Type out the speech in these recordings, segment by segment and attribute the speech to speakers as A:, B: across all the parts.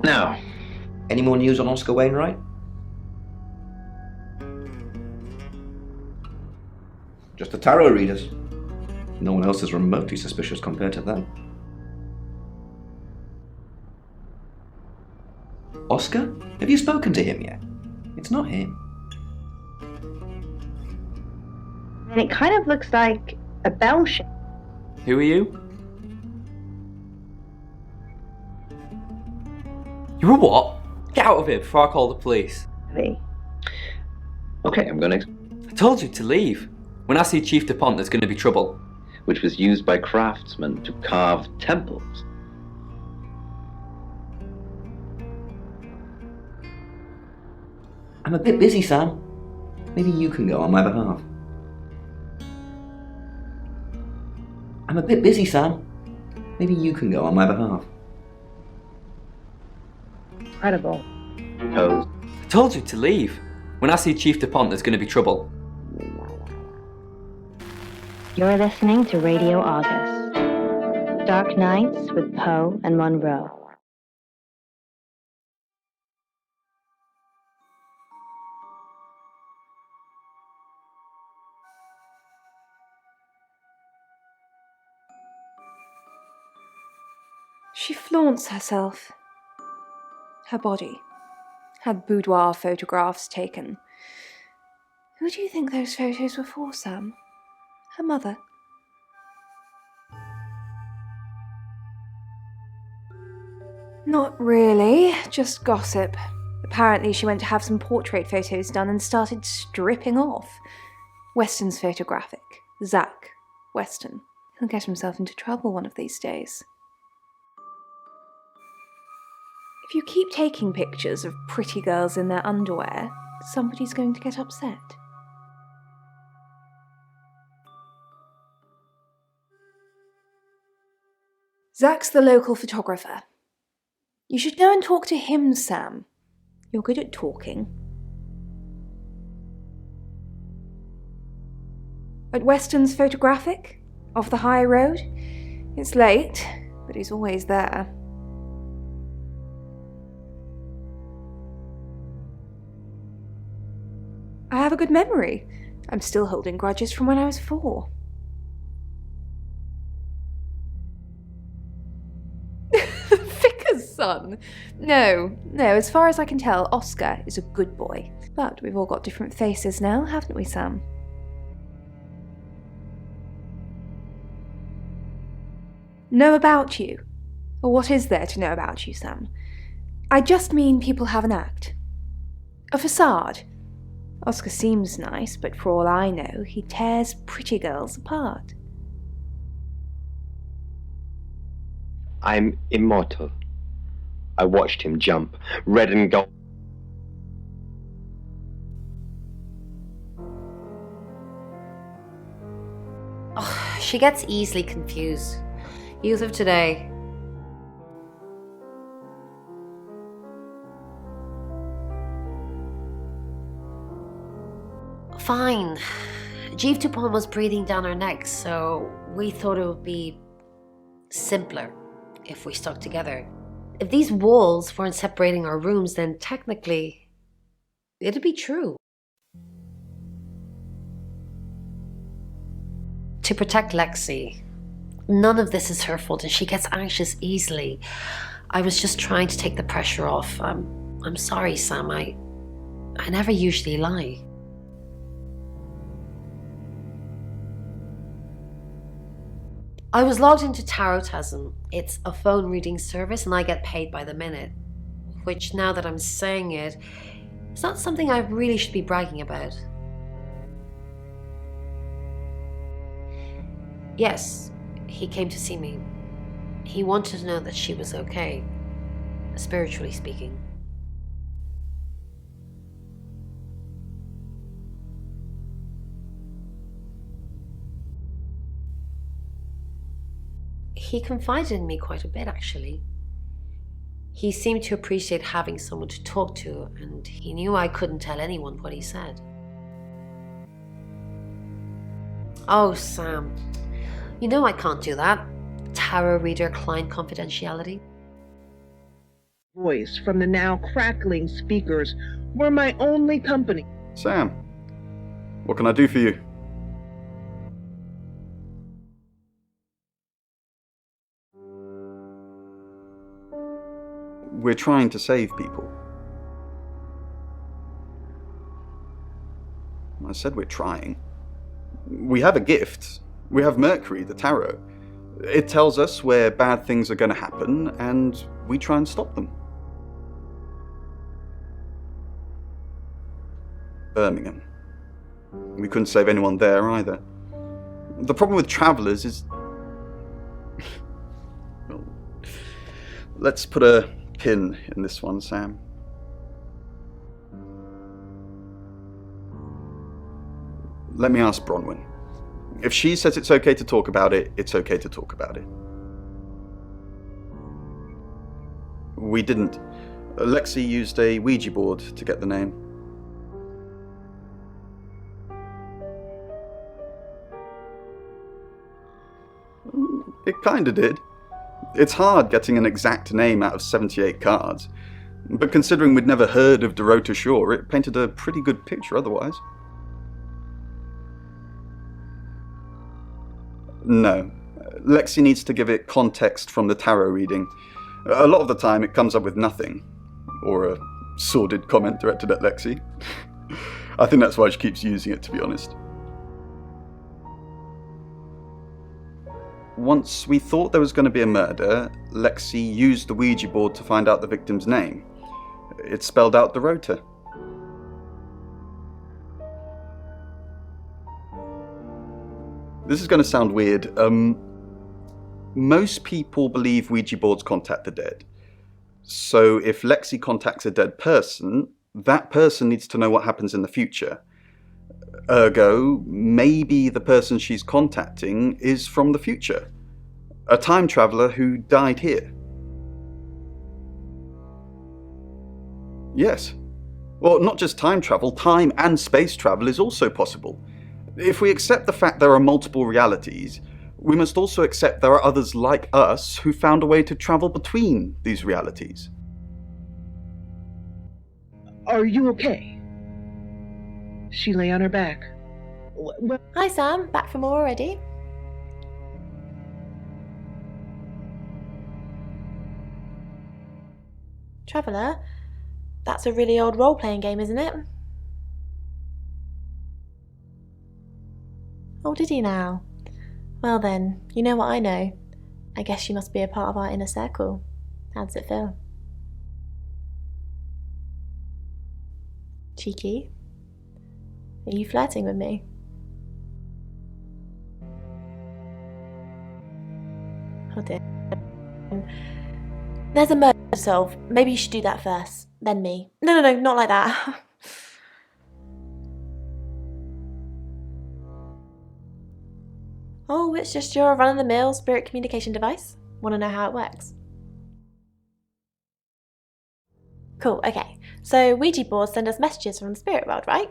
A: Now, any more news on Oscar Wainwright? Just the tarot readers. No one else is remotely suspicious compared to them. Oscar? Have you spoken to him yet? It's not him.
B: And it kind of looks like a bell shape.
C: Who are you? You're a what? Get out of here before I call the police.
A: Okay, I'm gonna...
C: I told you to leave. When I see Chief DuPont, there's going to be trouble.
A: Which was used by craftsmen to carve temples. I'm a bit busy, Sam. Maybe you can go on my behalf. I'm a bit busy, Sam. Maybe you can go on my behalf.
B: Incredible.
A: Because
C: I told you to leave. When I see Chief DuPont, there's going to be trouble.
B: You're listening to Radio August. Dark Nights with Poe and Monroe.
D: She flaunts herself. Her body. Had boudoir photographs taken. Who do you think those photos were for, Sam? Her mother? Not really, just gossip. Apparently she went to have some portrait photos done and started stripping off. Weston's photographic. Zach Weston. He'll get himself into trouble one of these days. If you keep taking pictures of pretty girls in their underwear, somebody's going to get upset. Zach's the local photographer. You should go and talk to him, Sam. You're good at talking. At Weston's photographic? Off the high road? It's late, but he's always there. I have a good memory. I'm still holding grudges from when I was 4. Vicar's son? No, as far as I can tell, Oscar is a good boy. But we've all got different faces now, haven't we, Sam? Know about you? Or what is there to know about you, Sam? I just mean people have an act. A facade. Oscar seems nice, but for all I know, he tears pretty girls apart.
E: I'm immortal. I watched him jump, red and gold.
F: Oh, she gets easily confused. Youth of today. Fine. Chief DuPont was breathing down our necks, so we thought it would be simpler if we stuck together. If these walls weren't separating our rooms, then technically it'd be true. To protect Lexi. None of this is her fault and she gets anxious easily. I was just trying to take the pressure off. I'm sorry, Sam. I never usually lie. I was logged into Tarotism. It's a phone reading service and I get paid by the minute. Which, now that I'm saying it, it's not something I really should be bragging about. Yes, he came to see me. He wanted to know that she was okay, spiritually speaking. He confided in me quite a bit, actually. He seemed to appreciate having someone to talk to, and he knew I couldn't tell anyone what he said. Oh, Sam, you know I can't do that. Tarot reader client confidentiality.
G: voice from the now crackling speakers were my only company.
H: Sam, what can I do for you? We're trying to save people. I said we're trying. We have a gift. We have Mercury, the tarot. It tells us where bad things are going to happen, and we try and stop them. Birmingham. We couldn't save anyone there either. The problem with travellers is... Well, let's put a pin in this one, Sam. Let me ask Bronwyn. If she says it's okay to talk about it, it's okay to talk about it. We didn't. Lexi used a Ouija board to get the name. It kinda did. It's hard getting an exact name out of 78 cards, but considering we'd never heard of Dorota Shaw, it painted a pretty good picture otherwise. No. Lexi needs to give it context from the tarot reading. A lot of the time it comes up with nothing. Or a sordid comment directed at Lexi. I think that's why she keeps using it, to be honest. Once we thought there was going to be a murder, Lexi used the Ouija board to find out the victim's name. It spelled out Dorota. This is going to sound weird. Most people believe Ouija boards contact the dead. So if Lexi contacts a dead person, that person needs to know what happens in the future. Ergo, maybe the person she's contacting is from the future. A time traveller who died here. Yes. Well, not just time travel, time and space travel is also possible. If we accept the fact there are multiple realities, we must also accept there are others like us who found a way to travel between these realities.
G: Are you okay? She lay on her back. Well,
I: Hi Sam, back for more already? Traveller, that's a really old role-playing game, isn't it? Oh, did you now? Well then, you know what I know. I guess you must be a part of our inner circle. How does it feel? Cheeky? Are you flirting with me? Oh dear. There's a murder to solve. Maybe you should do that first, then me. No, not like that. Oh, it's just your run-of-the-mill spirit communication device? Want to know how it works? Cool, okay. So Ouija boards send us messages from the spirit world, right?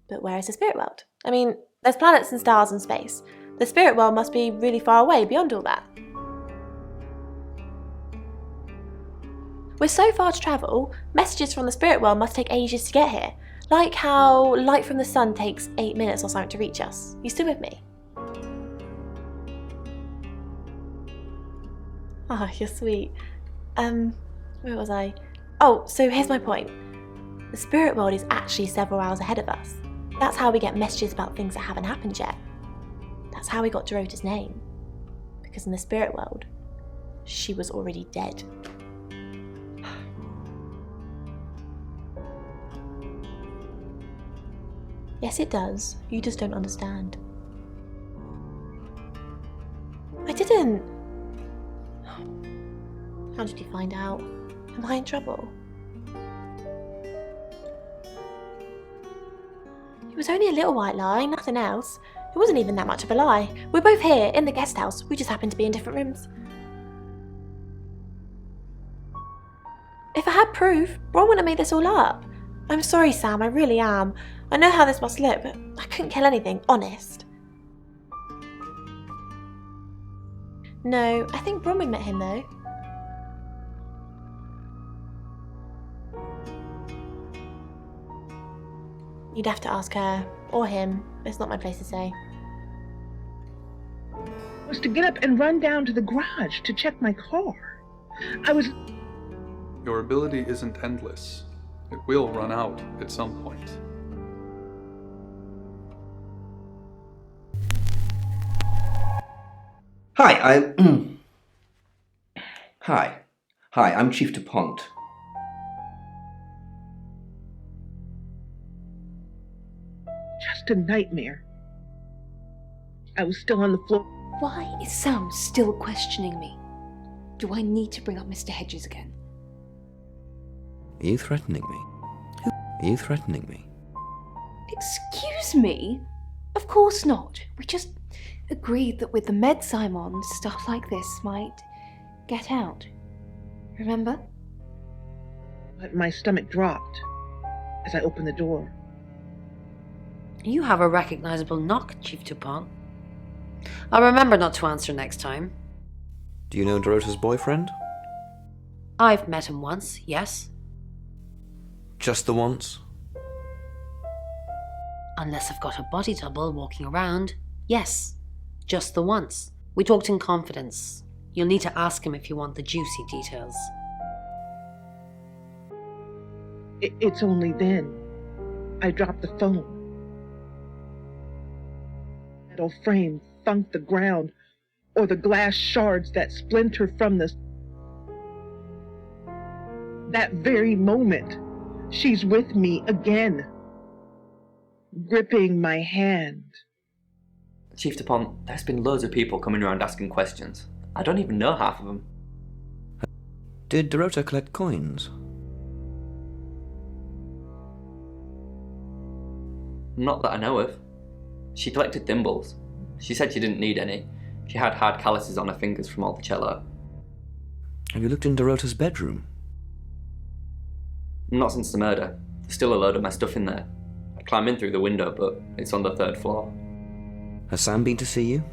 I: But where is the spirit world? I mean, there's planets and stars and space. The spirit world must be really far away beyond all that. We're so far to travel, messages from the spirit world must take ages to get here. Like how light from the sun takes 8 minutes or something to reach us. You still with me? Oh, you're sweet. Where was I? Oh, so here's my point. The spirit world is actually several hours ahead of us. That's how we get messages about things that haven't happened yet. That's how we got Dorota's name. Because in the spirit world, she was already dead. Yes, it does. You just don't understand. I didn't. How did you find out? Am I in trouble? It was only a little white lie, nothing else. It wasn't even that much of a lie. We're both here, in the guest house. We just happen to be in different rooms. If I had proof, Ron wouldn't have made this all up. I'm sorry, Sam, I really am. I know how this must look, but I couldn't kill anything, honest. No, I think Bronwyn met him though. You'd have to ask her, or him. It's not my place to say.
G: Was to get up and run down to the garage to check my car. I was...
J: Your ability isn't endless. It will run out at some point.
A: Hi, Hi, I'm Chief DuPont.
G: just a nightmare. I was still on the floor.
D: Why is Sam still questioning me? Do I need to bring up Mr. Hedges again?
K: Are you threatening me? Are you threatening me?
D: Excuse me? Of course not. We just agreed that with the meds I'm on, stuff like this might get out. Remember?
G: But my stomach dropped as I opened the door.
F: You have a recognizable knock, Chief DuPont. I'll remember not to answer next time.
K: Do you know Dorota's boyfriend?
F: I've met him once, yes.
K: Just the once?
F: Unless I've got a body double walking around, yes. Just the once. We talked in confidence. You'll need to ask him if you want the juicy details.
G: It's only then I dropped the phone. Metal frame thunked the ground, or the glass shards that splintered from the... That very moment, she's with me again, gripping my hand.
C: Chief DuPont, there's been loads of people coming around asking questions. I don't even know half of them.
K: Did Dorota collect coins?
C: Not that I know of. She collected thimbles. She said she didn't need any. She had hard calluses on her fingers from all the cello.
K: Have you looked in Dorota's bedroom?
C: Not since the murder. There's still a load of my stuff in there. I climb in through the window, but it's on the 3rd floor.
K: Has Sam been to see you?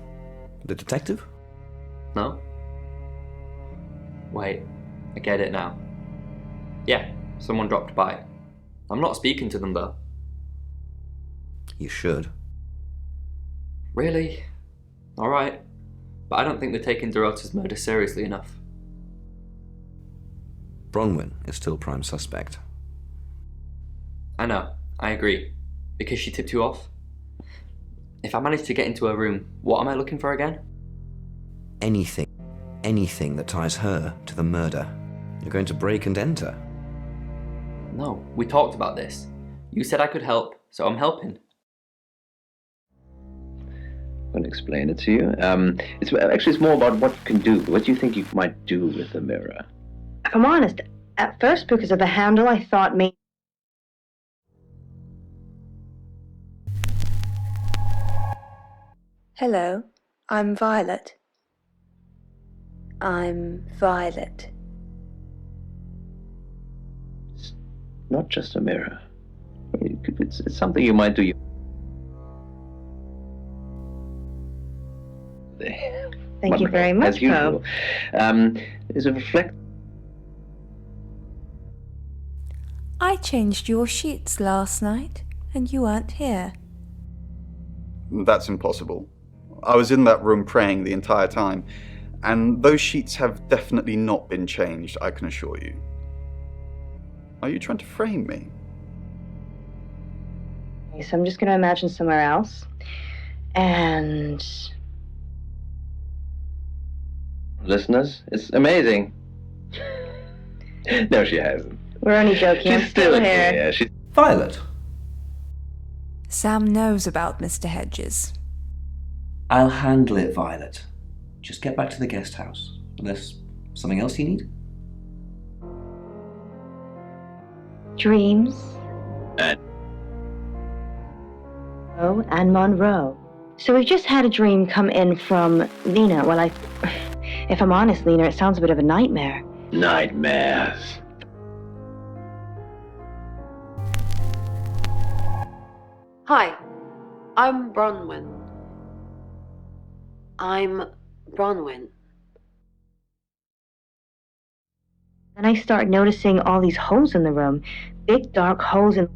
K: The detective?
C: No? Wait, I get it now. Yeah, someone dropped by. I'm not speaking to them though.
K: You should.
C: Really? Alright. But I don't think they're taking Dorota's murder seriously enough.
K: Bronwyn is still prime suspect.
C: I know, I agree. Because she tipped you off? If I manage to get into her room, what am I looking for again?
K: Anything that ties her to the murder. You're going to break and enter.
C: No, we talked about this. You said I could help, so I'm helping.
E: I'm going to explain it to you. It's more about what you can do. What do you think you might do with the mirror?
B: If I'm honest, at first, because of the handle, I thought maybe...
D: Hello, I'm Violet. I'm Violet.
E: It's not just a mirror. It's something you might do.
B: Thank you very much,
E: As usual.
B: Poe.
E: Is a reflect.
L: I changed your sheets last night, and you weren't here.
H: That's impossible. I was in that room praying the entire time, and those sheets have definitely not been changed, I can assure you. Are you trying to frame me?
B: Okay, so I'm just going to imagine somewhere else. And...
E: Listeners, it's amazing. No, she hasn't.
B: We're only joking. I'm still here.
E: Yeah, she's...
A: Violet,
L: Sam knows about Mr. Hedges.
A: I'll handle it, Violet. Just get back to the guest house. Unless something else you need?
B: Dreams.
E: And?
B: Oh, and Monroe. So we've just had a dream come in from Lena. Well, if I'm honest, Lena, it sounds a bit of a nightmare.
E: Nightmares.
F: Hi, I'm Bronwyn.
B: Then I start noticing all these holes in the room. Big dark holes in...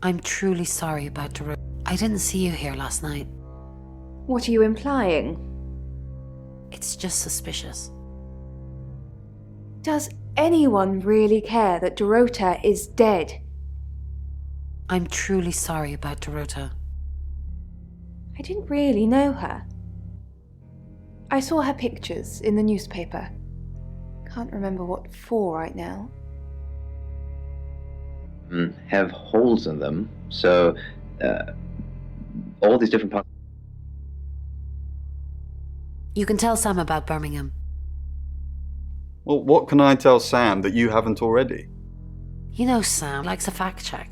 F: I'm truly sorry about Dorota. I didn't see you here last night.
D: What are you implying?
F: It's just suspicious.
D: Does anyone really care that Dorota is dead?
F: I'm truly sorry about Dorota.
D: I didn't really know her. I saw her pictures in the newspaper. Can't remember what for right now.
E: Have holes in them, so all these different parts.
F: You can tell Sam about Birmingham.
H: Well, what can I tell Sam that you haven't already?
F: You know Sam likes a fact check.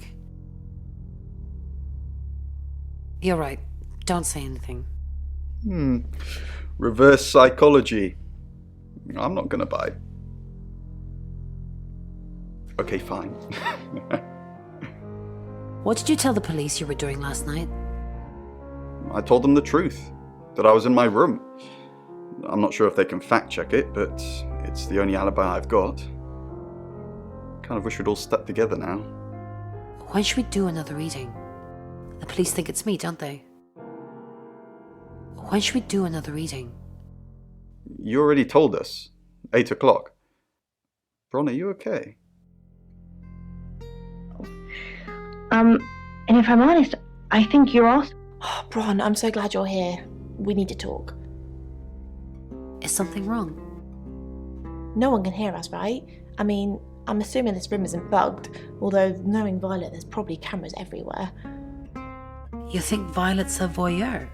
F: You're right. Don't say anything.
H: Reverse psychology. I'm not gonna bite. Okay, fine.
F: What did you tell the police you were doing last night?
H: I told them the truth, that I was in my room. I'm not sure if they can fact check it, but it's the only alibi I've got. Kind of wish we'd all stuck together now.
F: When should we do another reading? The police think it's me, don't they? When should we do another reading?
H: You already told us. 8 o'clock. Bron, are you okay?
B: And if I'm honest, I think you're also...
I: Oh, Bron, I'm so glad you're here. We need to talk.
F: Is something wrong?
I: No one can hear us, right? I mean, I'm assuming this room isn't bugged, although knowing Violet, there's probably cameras everywhere.
F: You think Violet's a voyeur?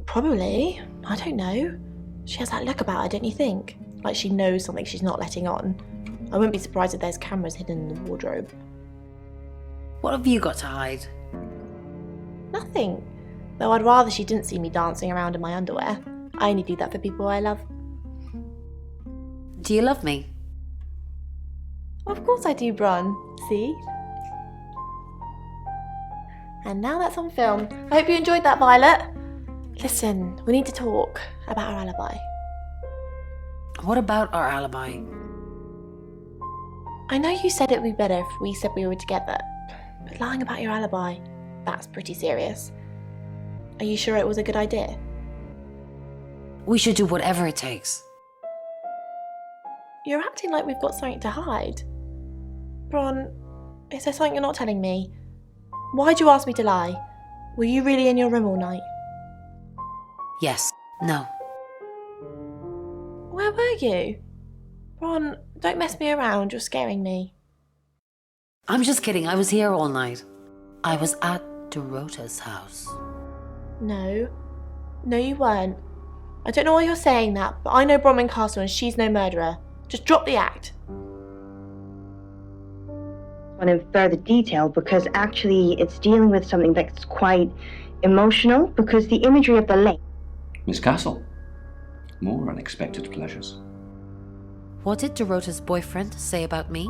I: Probably. I don't know. She has that look about her, don't you think? Like she knows something she's not letting on. I wouldn't be surprised if there's cameras hidden in the wardrobe.
F: What have you got to hide?
I: Nothing. Though I'd rather she didn't see me dancing around in my underwear. I only do that for people I love.
F: Do you love me?
I: Of course I do, Bron. See? And now that's on film. I hope you enjoyed that, Violet. Listen, we need to talk about our alibi.
F: What about our alibi?
I: I know you said it would be better if we said we were together, but lying about your alibi, that's pretty serious. Are you sure it was a good idea?
F: We should do whatever it takes.
I: You're acting like we've got something to hide. Bron, is there something you're not telling me? Why'd you ask me to lie? Were you really in your room all night?
F: Yes. No.
I: Where were you? Bron, don't mess me around, you're scaring me.
F: I'm just kidding, I was here all night. I was at Dorota's house.
I: No. No, you weren't. I don't know why you're saying that, but I know Bronwyn Castle and she's no murderer. Just drop the act.
B: in further detail because actually it's dealing with something that's quite emotional because the imagery of the lake.
A: Miss Castle, more unexpected pleasures.
F: What did Dorota's boyfriend say about me?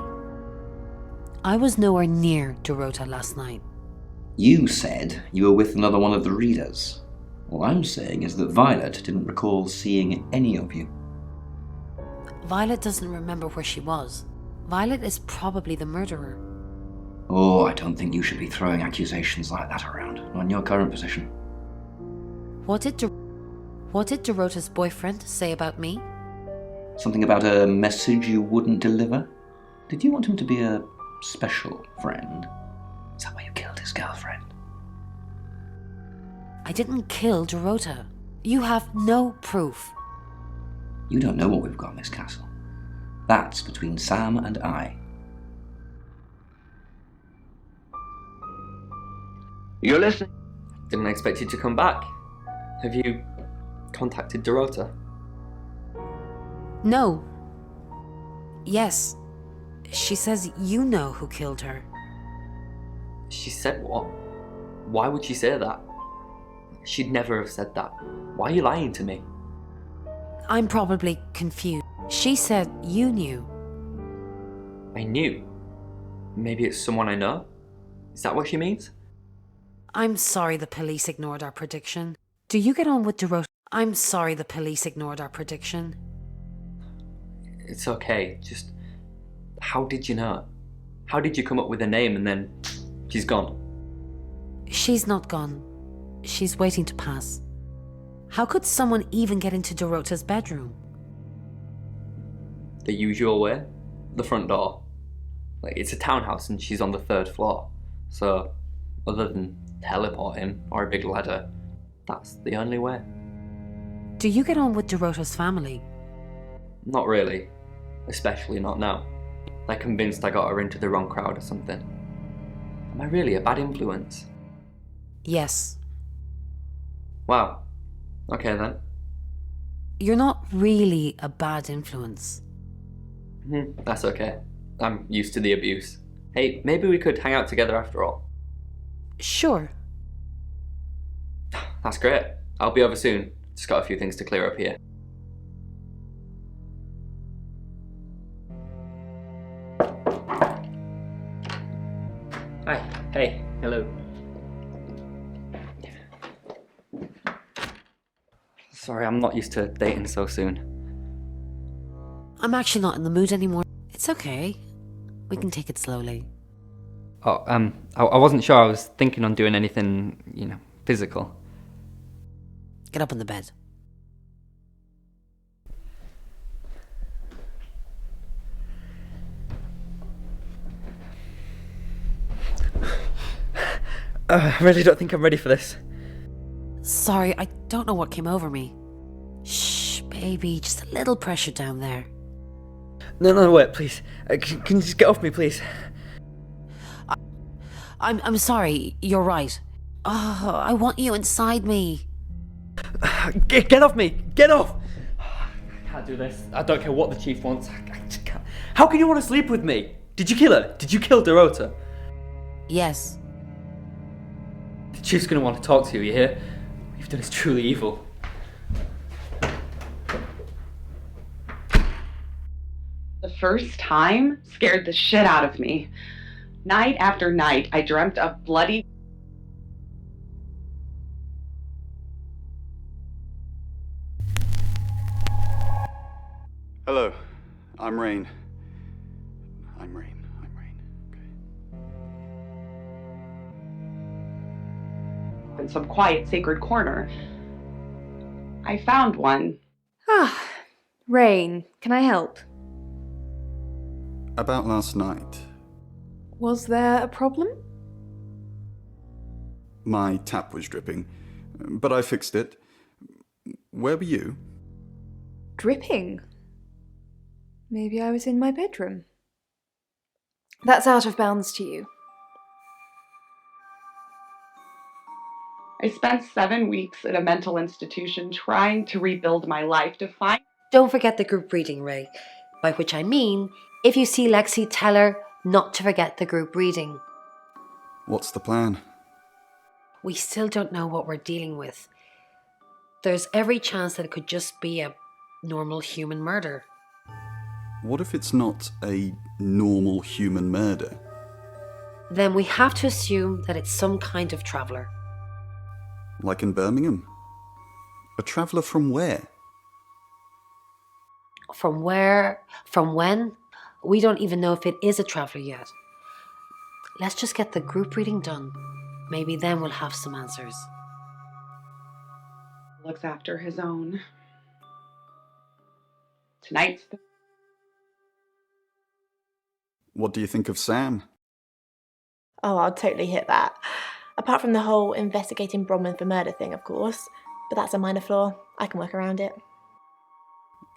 F: I was nowhere near Dorota last night.
A: You said you were with another one of the readers. All I'm saying is that Violet didn't recall seeing any of you.
F: Violet doesn't remember where she was. Violet is probably the murderer.
A: Oh, I don't think you should be throwing accusations like that around, not in your current position.
F: What did Dorota's boyfriend say about me?
A: Something about a message you wouldn't deliver? Did you want him to be a special friend? Is that why you killed his girlfriend?
F: I didn't kill Dorota. You have no proof.
A: You don't know what we've got, Miss Castle. That's between Sam and I.
E: You're listening?
C: Didn't expect you to come back. Have you contacted Dorota?
F: No. Yes. She says you know who killed her.
C: She said what? Why would she say that? She'd never have said that. Why are you lying to me?
F: I'm probably confused. She said you knew.
C: I knew. Maybe it's someone I know? Is that what she means?
F: I'm sorry the police ignored our prediction. Do you get on with Dorota? I'm sorry the police ignored our prediction.
C: It's okay, just... How did you know? How did you come up with a name and then She's gone.
F: She's not gone. She's waiting to pass. How could someone even get into Dorota's bedroom?
C: The usual way. The front door. Like, it's a townhouse and she's on the 3rd floor. So, other than teleporting or a big ladder, that's the only way.
F: Do you get on with Dorota's family?
C: Not really. Especially not now. They're convinced I got her into the wrong crowd or something. Am I really a bad influence?
F: Yes.
C: Wow. Okay then.
F: You're not really a bad influence.
C: That's okay. I'm used to the abuse. Hey, maybe we could hang out together after all.
F: Sure.
C: That's great. I'll be over soon. Just got a few things to clear up here. Hi. Hey. Hello. Sorry, I'm not used to dating so soon.
F: I'm actually not in the mood anymore. It's okay. We can take it slowly.
C: Oh, I wasn't sure I was thinking on doing anything, physical.
F: Get up on the bed.
C: I really don't think I'm ready for this.
F: Sorry, I don't know what came over me. Shh, baby, just a little pressure down there.
C: No, wait, please. Can you just get off me, please?
F: I'm sorry, you're right. Oh, I want you inside me.
C: Get off me! Get off! I can't do this. I don't care what the chief wants. I just can't. How can you want to sleep with me? Did you kill her? Did you kill Dorota?
F: Yes.
C: The chief's gonna want to talk to you, you hear? What you've done is truly evil.
M: The first time scared the shit out of me. Night after night, I dreamt of bloody...
H: Hello, I'm Rain. I'm Rain.
M: in some quiet, sacred corner. I found one.
D: Ah, Rain, can I help?
H: About last night.
D: Was there a problem?
H: My tap was dripping, but I fixed it. Where were you?
D: Dripping? Maybe I was in my bedroom. That's out of bounds to you.
M: I spent 7 weeks at a mental institution trying to rebuild my life to find...
F: Don't forget the group reading, Ray. By which I mean, if you see Lexi, tell her not to forget the group reading.
H: What's the plan?
F: We still don't know what we're dealing with. There's every chance that it could just be a normal human murder.
H: What if it's not a normal human murder?
F: Then we have to assume that it's some kind of traveller.
H: Like in Birmingham? A traveller from where?
F: From where? From when? We don't even know if it is a traveller yet. Let's just get the group reading done. Maybe then we'll have some answers.
M: Looks after his own. Tonight's the...
H: What do you think of Sam?
I: Oh, I'll totally hit that. Apart from the whole investigating Bronwyn for murder thing, of course. But that's a minor flaw. I can work around it.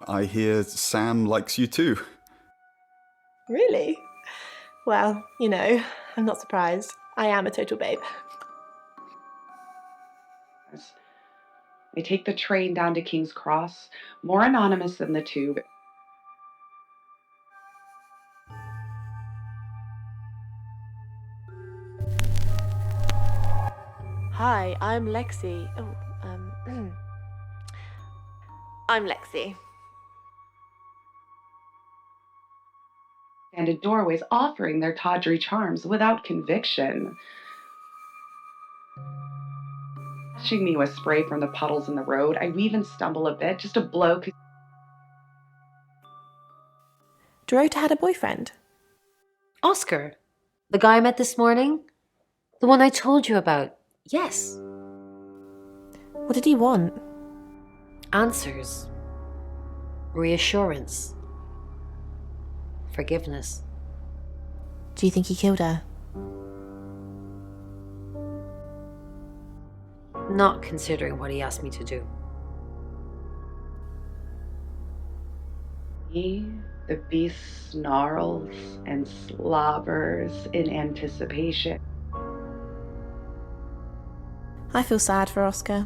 H: I hear Sam likes you too.
I: Really? Well, you know, I'm not surprised. I am a total babe.
M: I take the train down to King's Cross, more anonymous than the tube.
I: Hi, I'm Lexi. I'm Lexi.
M: And in doorways offering their tawdry charms without conviction. Flashing me with spray from the puddles in the road, I weave and stumble a bit, just a blow.
I: Dorota had a boyfriend.
F: Oscar, the guy I met this morning? The one I told you about. Yes.
I: What did he want?
F: Answers. Reassurance. Forgiveness.
I: Do you think he killed her?
F: Not considering what he asked me to do.
M: The beast snarls and slobbers in anticipation.
I: I feel sad for Oscar.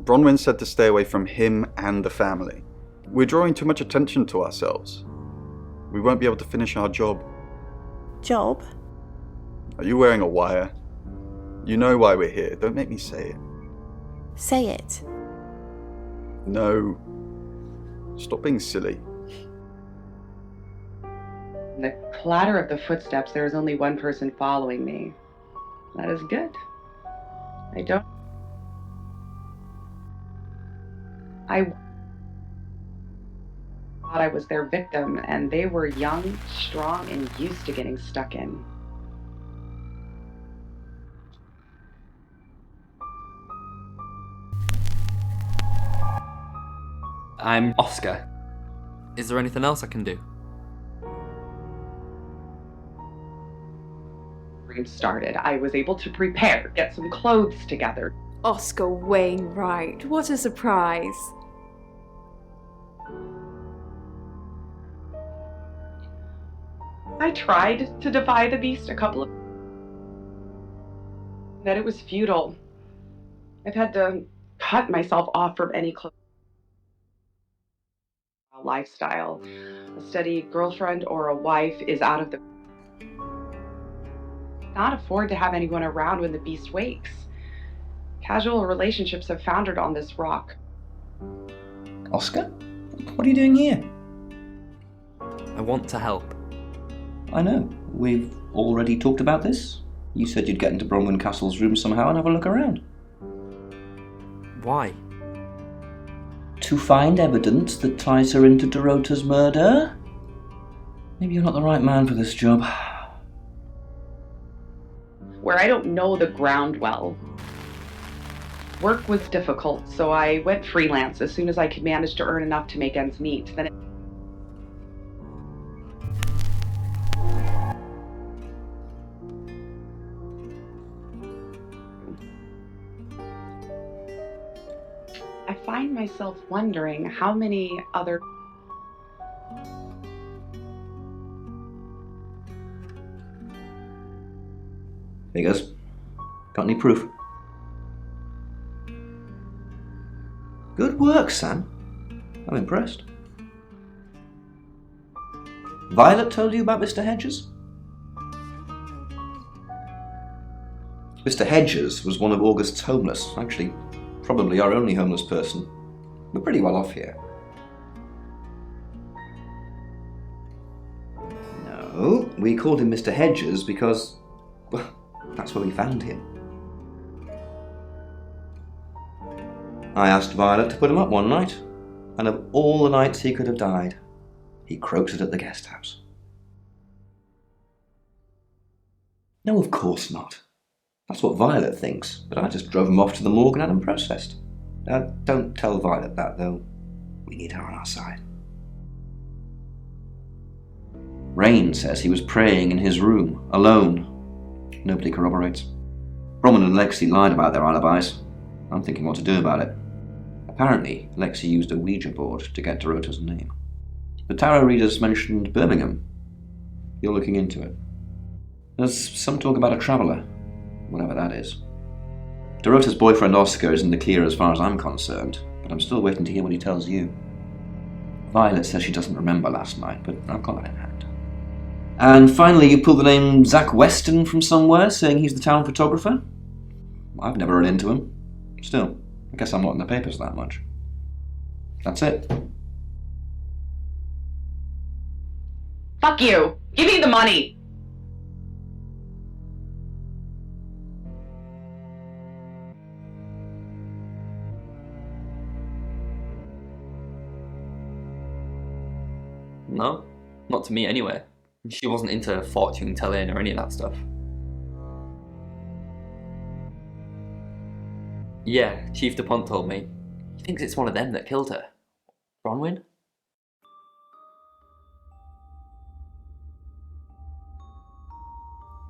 H: Bronwyn said to stay away from him and the family. We're drawing too much attention to ourselves. We won't be able to finish our job.
I: Job?
H: Are you wearing a wire? You know why we're here. Don't make me say it.
I: Say it.
H: No. Stop being silly.
M: In the clatter of the footsteps, there is only one person following me. That is good. I thought I was their victim, and they were young, strong, and used to getting stuck in.
C: I'm Oscar. Is there anything else I can do?
M: Started. I was able to prepare, get some clothes together.
D: Oscar Wainwright, what a surprise.
M: I tried to defy the beast a couple of that it was futile. I've had to cut myself off from any close lifestyle. A steady girlfriend or a wife is out of the not afford to have anyone around when the beast wakes. Casual relationships have foundered on this rock.
A: Oscar? What are you doing here?
C: I want to help.
A: I know. We've already talked about this. You said you'd get into Bronwyn Castle's room somehow and have a look around.
C: Why?
A: To find evidence that ties her into Dorota's murder? Maybe you're not the right man for this job.
M: Where I don't know the ground well. Work was difficult, so I went freelance as soon as I could manage to earn enough to make ends meet. Then I find myself wondering how many other
A: Here goes. Got any proof? Good work, Sam. I'm impressed. Violet told you about Mr. Hedges? Mr. Hedges was one of August's homeless. Actually, probably our only homeless person. We're pretty well off here. No, we called him Mr. Hedges because, well, that's where we found him. I asked Violet to put him up one night, and of all the nights he could have died, he croaked it at the guest house. No, of course not. That's what Violet thinks, but I just drove him off to the morgue and had him processed. Don't tell Violet that, though. We need her on our side. Rain says he was praying in his room, alone. Nobody corroborates. Bronwyn and Lexi lied about their alibis. I'm thinking what to do about it. Apparently, Lexi used a Ouija board to get Dorota's name. The tarot readers mentioned Birmingham. You're looking into it. There's some talk about a traveller, whatever that is. Dorota's boyfriend Oscar is in the clear as far as I'm concerned, but I'm still waiting to hear what he tells you. Violet says she doesn't remember last night, but I've got that in hand. And finally, you pulled the name Zach Weston from somewhere, saying he's the town photographer? I've never run into him. Still, I guess I'm not in the papers that much. That's it.
M: fuck you! Give me the money!
C: No, not to me anyway. She wasn't into fortune telling or any of that stuff. Yeah, Chief DuPont told me. He thinks it's one of them that killed her. Bronwyn?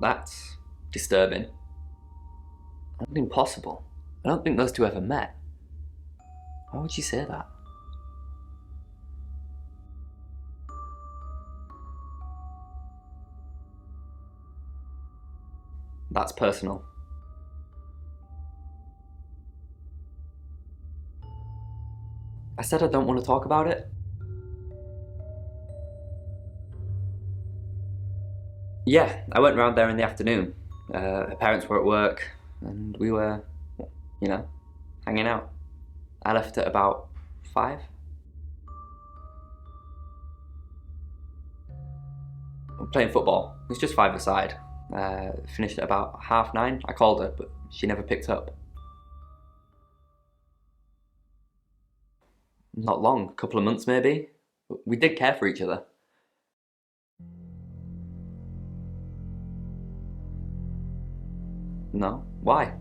C: That's disturbing. And impossible. I don't think those two ever met. Why would she say that? That's personal. I said I don't want to talk about it. Yeah, I went round there in the afternoon. Her parents were at work, and we were, hanging out. I left at about 5. Playing football. It was just 5-a-side. Finished at about 9:30. I called her, but she never picked up. Not long, a couple of months maybe. But we did care for each other. No? Why?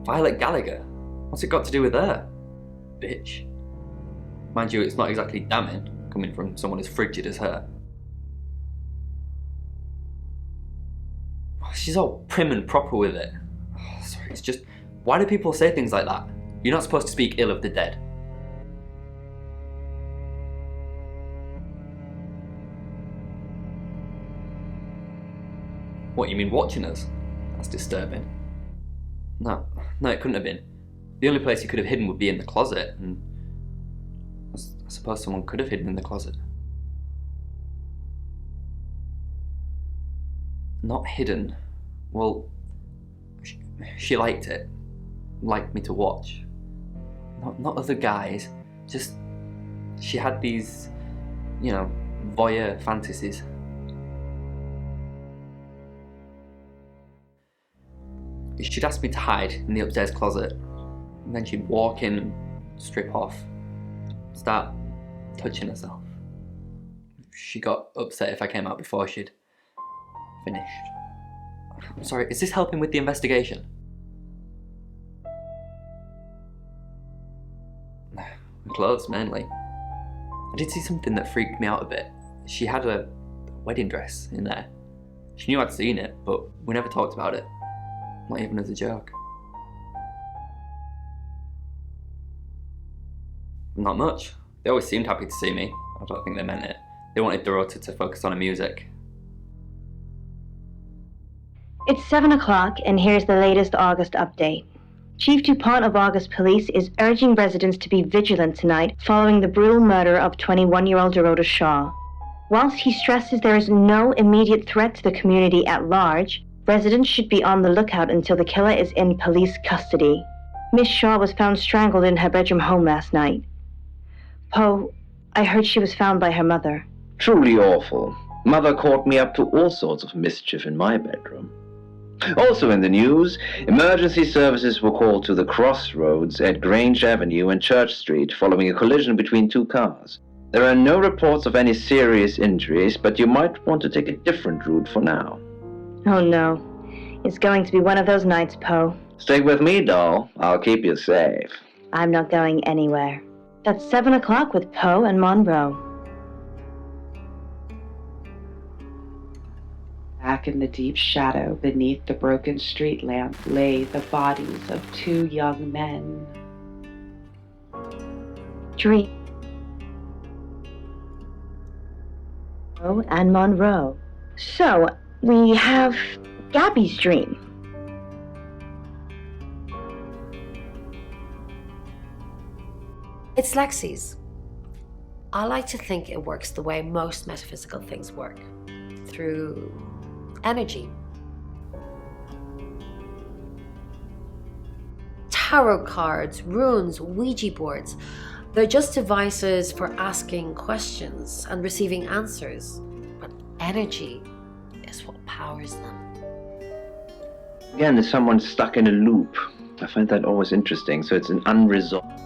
C: Violet Gallagher? What's it got to do with her? Bitch. Mind you, it's not exactly damning, coming from someone as frigid as her. She's all prim and proper with it. Oh, sorry, it's just... Why do people say things like that? You're not supposed to speak ill of the dead. What, you mean watching us? That's disturbing. No, it couldn't have been. The only place he could have hidden would be in the closet, and I suppose someone could have hidden in the closet. Not hidden. Well, she liked it. Liked me to watch. Not other guys, just she had these, voyeur fantasies. She'd ask me to hide in the upstairs closet, and then she'd walk in and strip off, start touching herself. She got upset if I came out before she'd finished. I'm sorry, is this helping with the investigation? Clothes, mainly. I did see something that freaked me out a bit. She had a wedding dress in there. She knew I'd seen it, but we never talked about it. Not even as a joke. Not much. They always seemed happy to see me. I don't think they meant it. They wanted Dorota to focus on her music.
B: It's 7 o'clock, and here's the latest August update. Chief DuPont of August Police is urging residents to be vigilant tonight following the brutal murder of 21-year-old Dorota Shaw. Whilst he stresses there is no immediate threat to the community at large, residents should be on the lookout until the killer is in police custody. Miss Shaw was found strangled in her bedroom home last night. Poe, I heard she was found by her mother.
E: Truly awful. Mother caught me up to all sorts of mischief in my bedroom. Also in the news, emergency services were called to the crossroads at Grange Avenue and Church Street following a collision between 2 cars. There are no reports of any serious injuries, but you might want to take a different route for now.
B: Oh no. It's going to be one of those nights, Poe.
E: Stay with me, doll. I'll keep you safe.
B: I'm not going anywhere. That's 7 o'clock with Poe and Monroe.
M: Back in the deep shadow beneath the broken street lamp lay the bodies of 2 young men.
B: Dream. Poe and Monroe. So, we have Gabby's dream.
F: It's Lexi's. I like to think it works the way most metaphysical things work, through energy. Tarot cards, runes, Ouija boards, they're just devices for asking questions and receiving answers. But energy is what powers them.
E: Again, there's someone stuck in a loop. I find that always interesting. So it's an unresolved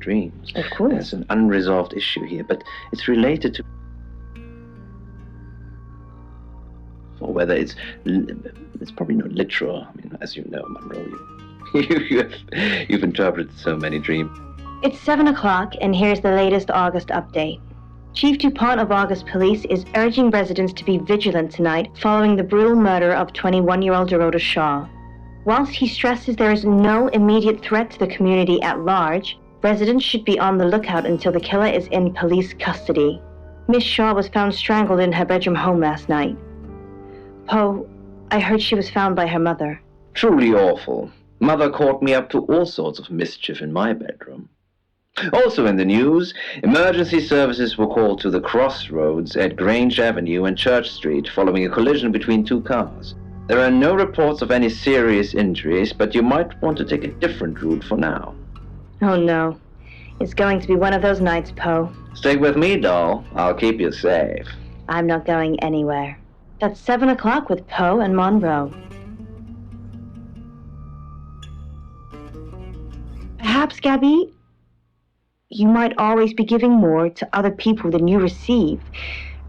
E: dreams.
B: Of course.
E: There's an unresolved issue here, but it's related to... or whether it's probably not literal. I mean, as you know, Monroe, you've interpreted so many dreams.
B: It's 7 o'clock, and here's the latest August update. Chief DuPont of August Police is urging residents to be vigilant tonight following the brutal murder of 21-year-old Dorota Shaw. Whilst he stresses there is no immediate threat to the community at large, residents should be on the lookout until the killer is in police custody. Miss Shaw was found strangled in her bedroom home last night. Poe, I heard she was found by her mother.
E: Truly awful. Mother caught me up to all sorts of mischief in my bedroom. Also in the news, emergency services were called to the crossroads at Grange Avenue and Church Street following a collision between two cars. There are no reports of any serious injuries, but you might want to take a different route for now.
B: Oh no. It's going to be one of those nights, Poe.
E: Stay with me, doll. I'll keep you safe.
B: I'm not going anywhere. That's 7 o'clock with Poe and Monroe. Perhaps, Gabby, you might always be giving more to other people than you receive.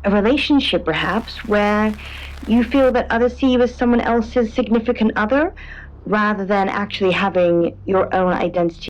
B: A relationship, perhaps, where you feel that others see you as someone else's significant other, rather than actually having your own identity.